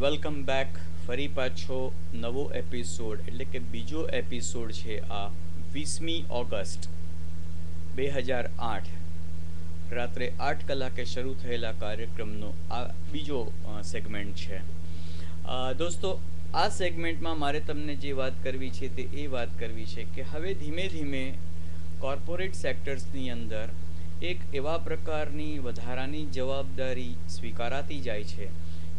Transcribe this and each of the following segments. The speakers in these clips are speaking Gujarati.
વેલકમ બેક ફરી પાછો નવો એપિસોડ એટલે કે બીજો એપિસોડ છે આ 20મી ઓગસ્ટ 2008 રાત્રે 8 કલાકે શરૂ થયેલા કાર્યક્રમનો આ બીજો સેગમેન્ટ છે। દોસ્તો આ સેગમેન્ટમાં મારે તમને જે વાત કરવી છે તે એ વાત કરવી છે કે હવે ધીમે ધીમે કોર્પોરેટ સેક્ટર્સની અંદર એક એવા પ્રકારની વધારાની જવાબદારી સ્વીકારાતી જાય છે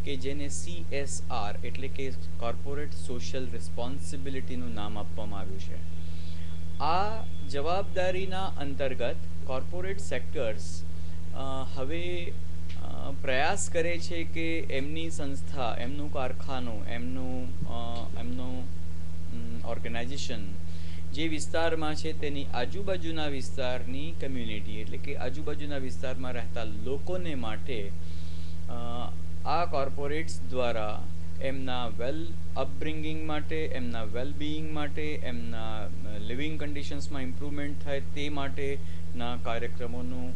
કે જેને CSR એટલે કે કોર્પોરેટ સોશિયલ રિસ્પોન્સિબિલિટીનું નામ આપવામાં આવ્યું છે। આ જવાબદારીના અંતર્ગત કોર્પોરેટ સેક્ટર્સ હવે પ્રયાસ કરે છે કે એમની સંસ્થા, એમનું કારખાનું, એમનું ઓર્ગેનાઇઝેશન જે વિસ્તારમાં છે તેની આજુબાજુના વિસ્તારની કમ્યુનિટી એટલે કે આજુબાજુના વિસ્તારમાં રહેતા લોકોને માટે આ કોર્પોરેટ્સ દ્વારા એમના વેલ અપબ્રિંગિંગ માટે, એમના વેલ બીઇંગ માટે, એમના લિવિંગ કન્ડિશન્સમાં ઇમ્પ્રુવમેન્ટ થાય તે માટેના કાર્યક્રમોનું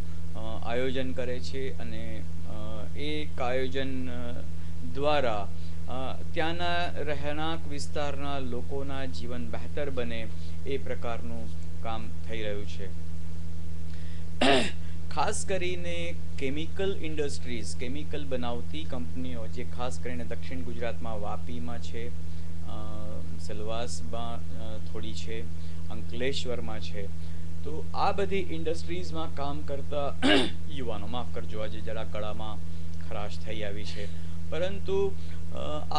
આયોજન કરે છે અને એ આયોજન દ્વારા ત્યાંના રહેણાંક વિસ્તારના લોકોના જીવન બહેતર બને એ પ્રકારનું કામ થઈ રહ્યું છે। ખાસ કરીને કેમિકલ ઇન્ડસ્ટ્રીઝ, કેમિકલ બનાવતી કંપનીઓ જે ખાસ કરીને દક્ષિણ ગુજરાતમાં વાપીમાં છે, સેલવાસમાં થોડી છે, અંકલેશ્વરમાં છે, તો આ બધી ઇન્ડસ્ટ્રીઝમાં કામ કરતા યુવાનો, માફ કરજો આજે જરા ગળામાં ખરાશ થઈ આવી છે, પરંતુ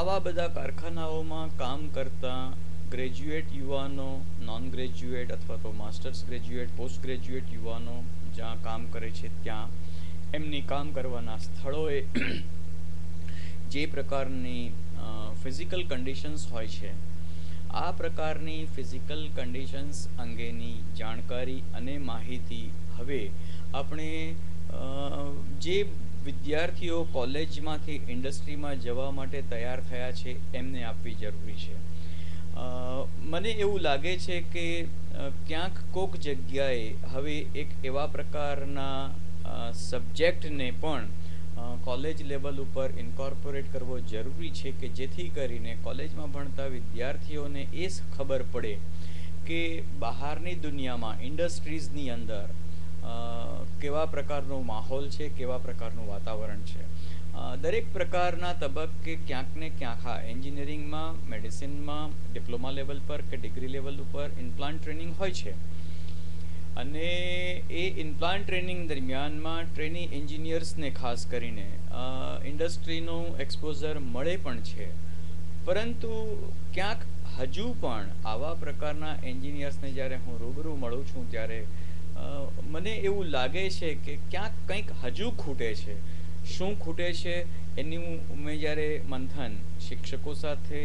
આવા બધા કારખાનાઓમાં કામ કરતા ગ્રેજ્યુએટ યુવાનો, નોન ગ્રેજ્યુએટ અથવા તો માસ્ટર્સ ગ્રેજ્યુએટ, પોસ્ટ ગ્રેજ્યુએટ યુવાનો જ્યાં કામ કરે છે ત્યાં એમની કામ કરવાના સ્થળોએ જે પ્રકારની ફિઝિકલ કન્ડિશન્સ હોય છે, આ પ્રકારની ફિઝિકલ કન્ડિશન્સ અંગેની જાણકારી અને માહિતી હવે આપણે જે વિદ્યાર્થીઓ કોલેજમાંથી ઇન્ડસ્ટ્રીમાં જવા માટે તૈયાર થયા છે એમને આપવી જરૂરી છે। મને એવું લાગે છે કે ક્યાંક કોક જગ્યાએ હવે એક એવા પ્રકારના સબ્જેક્ટને પણ કોલેજ લેવલ ઉપર ઇન્કોર્પોરેટ કરવો જરૂરી છે કે જેથી કરીને કોલેજમાં ભણતા વિદ્યાર્થીઓને એ ખબર પડે કે બહારની દુનિયામાં ઇન્ડસ્ટ્રીઝની અંદર કેવા પ્રકારનો માહોલ છે, કેવા પ્રકારનું વાતાવરણ છે। દરેક પ્રકારના તબક્કે ક્યાંક ને ક્યાંક એન્જિનિયરિંગમાં, મેડિસિનમાં, ડિપ્લોમા લેવલ પર કે ડિગ્રી લેવલ ઉપર ઇનપ્લાન્ટ ટ્રેનિંગ હોય છે અને એ ઇનપ્લાન્ટ ટ્રેનિંગ દરમિયાનમાં ટ્રેની એન્જિનિયર્સને ખાસ કરીને ઇન્ડસ્ટ્રીનું એક્સપોઝર મળે પણ છે, પરંતુ ક્યાંક હજુ પણ આવા પ્રકારના એન્જિનિયર્સને જ્યારે હું રૂબરૂ મળું છું ત્યારે મને એવું લાગે છે કે ક્યાંક કંઈક હજુ ખૂટે છે। શું ખૂટે છે એનું મેં જ્યારે મંથન શિક્ષકો સાથે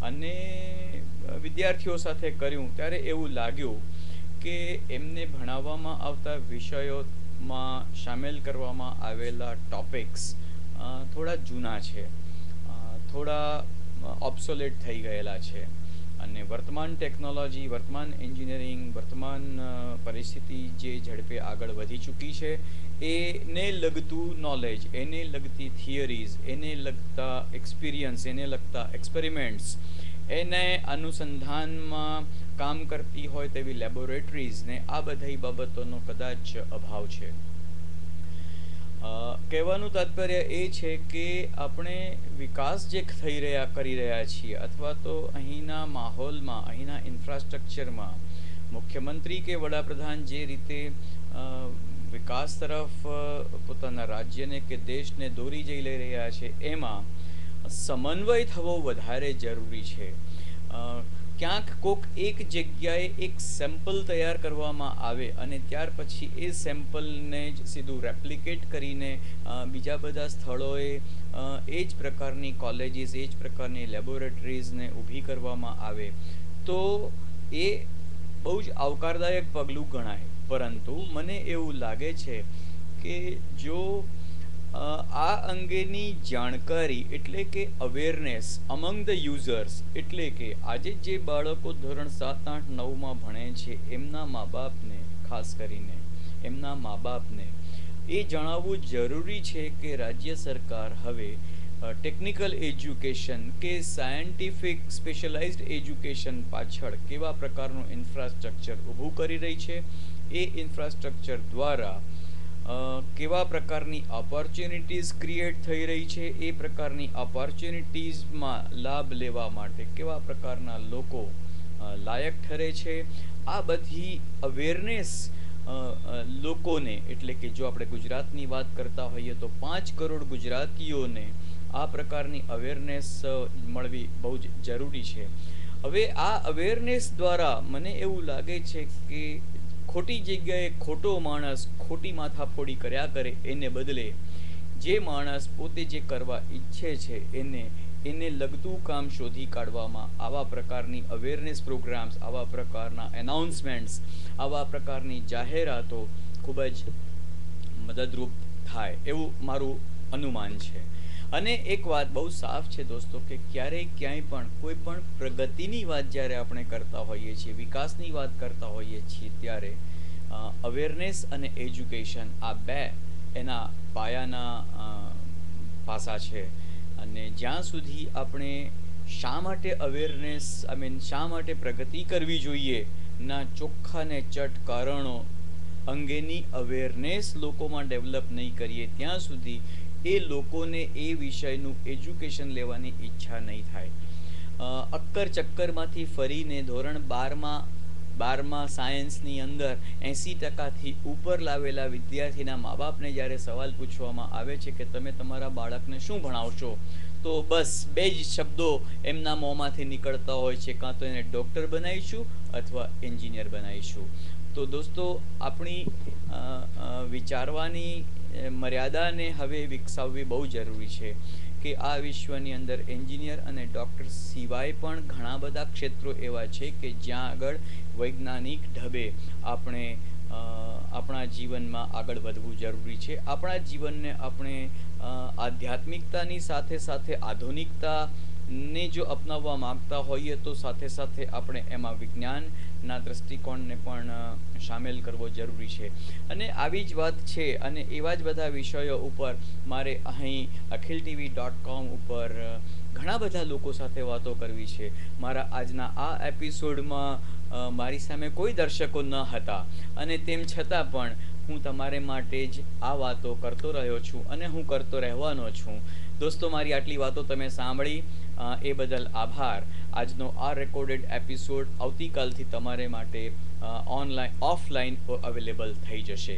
અને વિદ્યાર્થીઓ સાથે કર્યું ત્યારે એવું લાગ્યું કે એમને ભણાવવામાં આવતા વિષયોમાં સામેલ કરવામાં આવેલા ટોપિક્સ થોડા જૂના છે, થોડા ઓબ્સોલેટ થઈ ગયેલા છે અને વર્તમાન ટેકનોલોજી, વર્તમાન એન્જિનિયરિંગ, વર્તમાન પરિસ્થિતિ જે ઝડપે આગળ વધી ચૂકી છે એને લગતું નોલેજ, એને લગતી થિયરીઝ, એને લગતા એક્સપિરિયન્સ, એને લગતા એક્સપેરિમેન્ટ્સ, એને અનુસંધાનમાં કામ કરતી હોય તેવી લેબોરેટરીઝને આ બધી બાબતોનો કદાચ અભાવ છે। કહેવાનું તાત્પર્ય એ છે કે આપણે વિકાસ જે કરી રહ્યા છીએ અથવા તો અહીંના માહોલમાં, અહીંના ઇન્ફ્રાસ્ટ્રક્ચરમાં મુખ્યમંત્રી કે વડાપ્રધાન જે રીતે વિકાસ તરફ પોતાના રાજ્યને કે દેશને દોરી જઈ લઈ રહ્યા છે એમાં સમન્વય થવો વધારે જરૂરી છે। ક્યાંક કોક એક જગ્યાએ એક સેમ્પલ તૈયાર કરવામાં આવે અને ત્યાર પછી એ સેમ્પલને જ સીધું રેપ્લિકેટ કરીને બીજા બધા સ્થળોએ એ જ પ્રકારની કોલેજીસ, એ જ પ્રકારની લેબોરેટરીઝને ઊભી કરવામાં આવે તો એ બહુ જ આવકારદાયક પગલું ગણાય, પરંતુ મને એવું લાગે છે કે જો આ અંગેની જાણકારી એટલે કે અવેરનેસ અમંગ ધ યુઝર્સ, એટલે કે આજે જે બાળકો ધોરણ 7, 8, 9માં ભણે છે એમના મા બાપને, ખાસ કરીને એમના મા બાપને એ જણાવવું જરૂરી છે કે રાજ્ય સરકાર હવે ટેકનિકલ એજ્યુકેશન કે સાયન્ટિફિક સ્પેશિયલાઇઝ્ડ એજ્યુકેશન પાછળ કેવા પ્રકારનું ઇન્ફ્રાસ્ટ્રક્ચર ઊભું કરી રહી છે, એ ઇન્ફ્રાસ્ટ્રક્ચર દ્વારા કેવા પ્રકારની ઓપોર્ચ્યુનિટીઝ ક્રિએટ થઈ રહી છે, એ પ્રકારની ઓપોર્ચ્યુનિટીઝમાં લાભ લેવા માટે કેવા પ્રકારના લોકો લાયક ઠરે છે, આ બધી અવેરનેસ લોકોને, એટલે કે જો આપણે ગુજરાતની વાત કરતા હોઈએ તો 5 કરોડ ગુજરાતીઓને આ પ્રકારની અવેરનેસ મળવી બહુ જ જરૂરી છે. હવે આ અવેરનેસ દ્વારા મને એવું લાગે છે કે ખોટી જગ્યાએ ખોટો માણસ ખોટી માથાફોડી કર્યા કરે એને બદલે જે માણસ પોતે જે કરવા ઈચ્છે છે એને લગતું કામ શોધી કાઢવામાં આવા પ્રકારની અવેરનેસ પ્રોગ્રામ્સ, આવા પ્રકારના એનાઉન્સમેન્ટ્સ, આવા પ્રકારની જાહેરાતો ખૂબ જ મદદરૂપ થાય એવું મારું અનુમાન છે. અને એક વાત બહુ સાફ છે દોસ્તો કે ક્યારેય ક્યાંય પણ કોઈ પણ પ્રગતિની વાત જ્યારે આપણે કરતા હોઈએ છીએ, વિકાસની વાત કરતા હોઈએ છીએ, ત્યારે અવેરનેસ અને એજ્યુકેશન આ બે એના પાયાના પાસા છે. અને જ્યાં સુધી આપણે શા માટે અવેરનેસ શા માટે પ્રગતિ કરવી જોઈએ ના ચોખ્ખા ને ચટ કારણો અંગેની અવેરનેસ લોકોમાં ડેવલપ નહીં કરીએ ત્યાં સુધી એ લોકોને એ વિષયનું એજ્યુકેશન લેવાની ઈચ્છા નહીં થાય. અક્કર ચક્કરમાંથી ફરીને ધોરણ 12માં સાયન્સની અંદર 80%થી ઉપર લાવેલા વિદ્યાર્થીના મા બાપને જ્યારે સવાલ પૂછવામાં આવે છે કે તમે તમારા બાળકને શું ભણાવશો, તો બસ 2 જ શબ્દો એમના મોંમાંથી નીકળતા હોય છે, કાં તો એને ડૉક્ટર બનાવીશું અથવા એન્જિનિયર બનાવીશું. તો દોસ્તો આપણી વિચારવાની મર્યાદાને હવે વિકસાવવી બહુ જરૂરી છે કે આ વિશ્વની અંદર એન્જિનિયર અને ડૉક્ટર સિવાય પણ ઘણા બધા ક્ષેત્રો એવા છે કે જ્યાં આગળ વૈજ્ઞાનિક ઢબે આપણે આપણા જીવનમાં આગળ વધવું જરૂરી છે. આપણા જીવનને આપણે આધ્યાત્મિકતાની સાથે સાથે આધુનિકતાને જો અપનાવવા માગતા હોઈએ તો સાથે સાથે આપણે એમાં વિજ્ઞાનના દૃષ્ટિકોણને પણ સામેલ કરવો જરૂરી છે. અને આવી જ વાત છે અને એવા જ બધા વિષયો ઉપર મારે અહીં akhiltv.com ઉપર ઘણા બધા લોકો સાથે વાતો કરવી છે. મારા આજના આ એપિસોડમાં મારી સામે કોઈ દર્શકો ન હતા અને તેમ છતાં પણ હું તમારે માટે જ આ વાતો કરતો રહ્યો છું અને હું કરતો રહેવાનો છું. દોસ્તો, મારી આટલી વાતો તમે સાંભળી એ બદલ આભાર. આજનો આ રેકોર્ડેડ એપિસોડ આવતીકાલથી તમારે માટે ઓફલાઈન અવેલેબલ થઈ જશે.